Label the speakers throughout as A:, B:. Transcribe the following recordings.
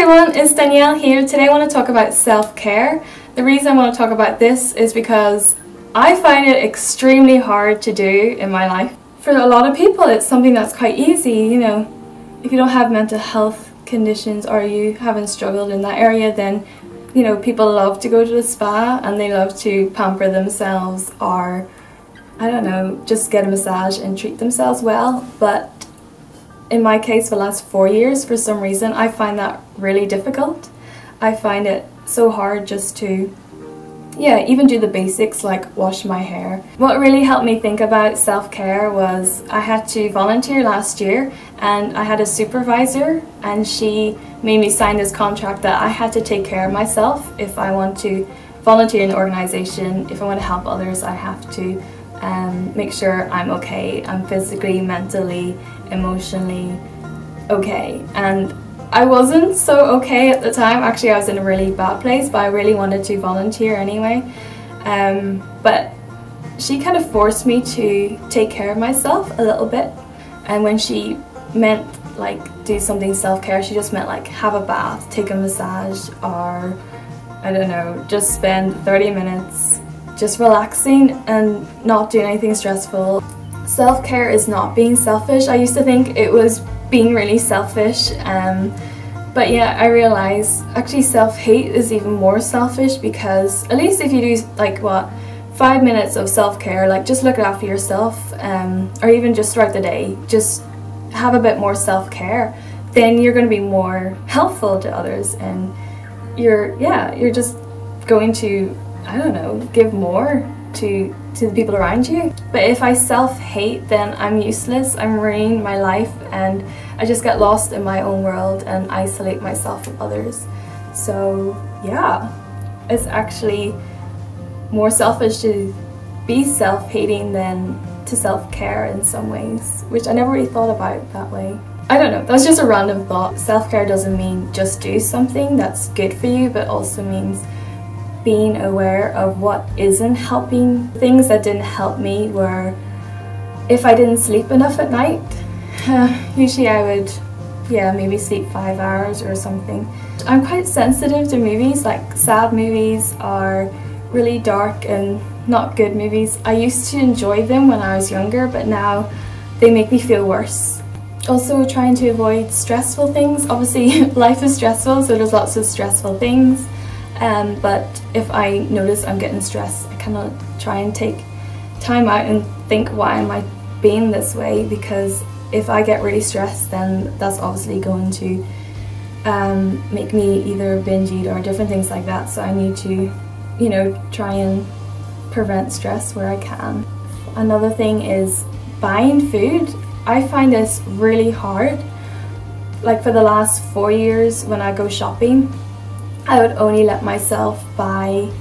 A: everyone, it's Danielle here. Today I want to talk about self-care. The reason I want to talk about this is because I find it extremely hard to do in my life. For a lot of people it's something that's quite easy, you know. If you don't have mental health conditions or you haven't struggled in that area, then you know, people love to go to the spa and they love to pamper themselves or, I don't know, just get a massage and treat themselves well. But in my case, for the last 4 years, for some reason, I find that really difficult. I find it so hard just to, even do the basics like wash my hair. What really helped me think about self-care was I had to volunteer last year and I had a supervisor and she made me sign this contract that I had to take care of myself. If I want to volunteer in an organisation, if I want to help others, I have to make sure I'm okay. I'm physically, mentally, emotionally okay. And I wasn't so okay at the time. Actually, I was in a really bad place, but I really wanted to volunteer anyway. But she kind of forced me to take care of myself a little bit. And when she meant like do something self-care, she just meant like have a bath, take a massage, or I don't know, just spend 30 minutes just relaxing and not doing anything stressful. Self-care is not being selfish. I used to think it was being really selfish, but yeah, I realized actually self-hate is even more selfish, because at least if you do like 5 minutes of self-care, like just look after yourself, or even just throughout the day, just have a bit more self-care, then you're going to be more helpful to others and you're just going to, I don't know, give more to the people around you. But if I self-hate, then I'm useless, I'm ruining my life, and I just get lost in my own world and isolate myself from others. So yeah, it's actually more selfish to be self-hating than to self-care in some ways, which I never really thought about that way. I don't know, that's just a random thought. Self-care doesn't mean just do something that's good for you, but also means being aware of what isn't helping. Things that didn't help me were if I didn't sleep enough at night. Usually I would, maybe sleep 5 hours or something. I'm quite sensitive to movies, like sad movies or really dark and not good movies. I used to enjoy them when I was younger, but now they make me feel worse. Also trying to avoid stressful things. Obviously life is stressful, so there's lots of stressful things. But if I notice I'm getting stressed, I kind of try and take time out and think, why am I being this way? Because if I get really stressed, then that's obviously going to make me either binge eat or different things like that. So I need to, you know, try and prevent stress where I can. Another thing is buying food. I find this really hard. Like for the last 4 years when I go shopping, I would only let myself buy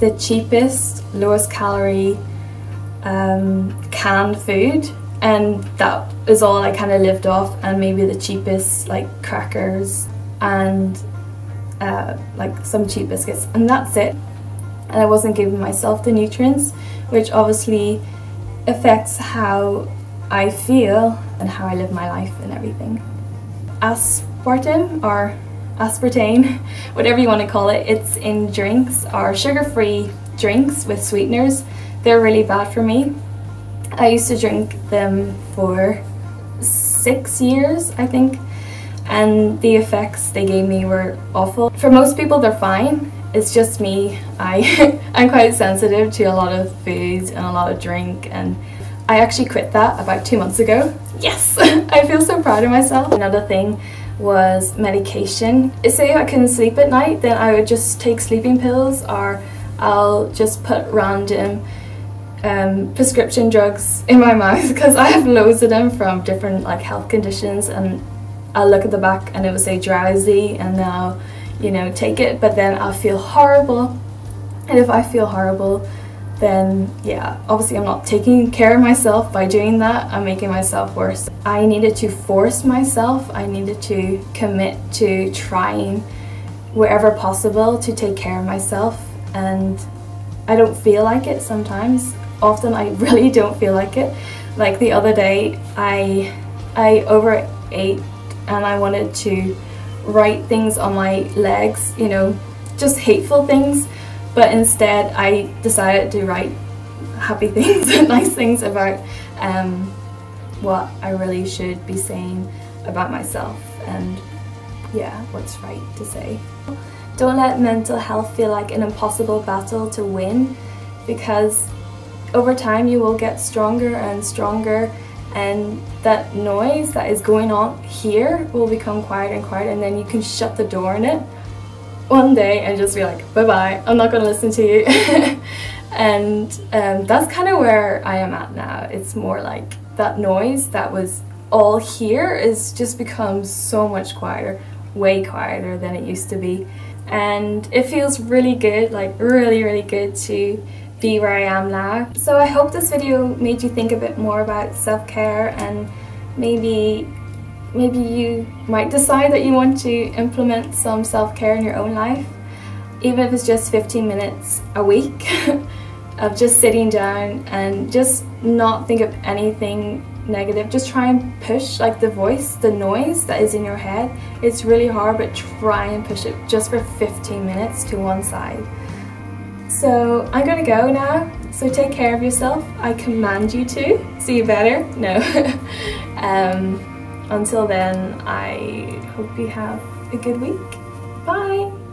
A: the cheapest, lowest calorie canned food, and that is all I kind of lived off, and maybe the cheapest like crackers and like some cheap biscuits, and that's it. And I wasn't giving myself the nutrients, which obviously affects how I feel and how I live my life and everything. Aspartame, or aspartame, whatever you want to call it, it's in drinks or sugar-free drinks with sweeteners. They're really bad for me. I used to drink them for 6 years, I think, and the effects they gave me were awful. For most people they're fine. It's just me. I'm quite sensitive to a lot of foods and a lot of drink, and I actually quit that about 2 months ago. Yes! I feel so proud of myself. Another thing was medication. Say I couldn't sleep at night, then I would just take sleeping pills, or I'll just put random prescription drugs in my mouth, because I have loads of them from different like health conditions, and I'll look at the back and it will say drowsy, and then I'll, you know, take it, but then I'll feel horrible. And if I feel horrible, then yeah, obviously I'm not taking care of myself by doing that. I'm making myself worse. I needed to force myself. I needed to commit to trying wherever possible to take care of myself, and I don't feel like it sometimes. Often I really don't feel like it. Like the other day I overate and I wanted to write things on my legs, you know, just hateful things, but instead I decided to write happy things and nice things about what I really should be saying about myself and yeah, what's right to say. Don't let mental health feel like an impossible battle to win, because over time you will get stronger and stronger, and that noise that is going on here will become quieter and quieter, and then you can shut the door on it one day and just be like, bye bye, I'm not gonna listen to you. And that's kind of where I am at now. It's more like that noise that was all here is just become so much quieter, way quieter than it used to be. And it feels really good, like really good to be where I am now. So I hope this video made you think a bit more about self-care, and maybe you might decide that you want to implement some self-care in your own life, even if it's just 15 minutes a week of just sitting down and just not think of anything negative. Just try and push like the voice, the noise that is in your head. It's really hard, but try and push it just for 15 minutes to one side. So I'm gonna go now, so take care of yourself. I command you to. See you better? No. Until then, I hope you have a good week. Bye!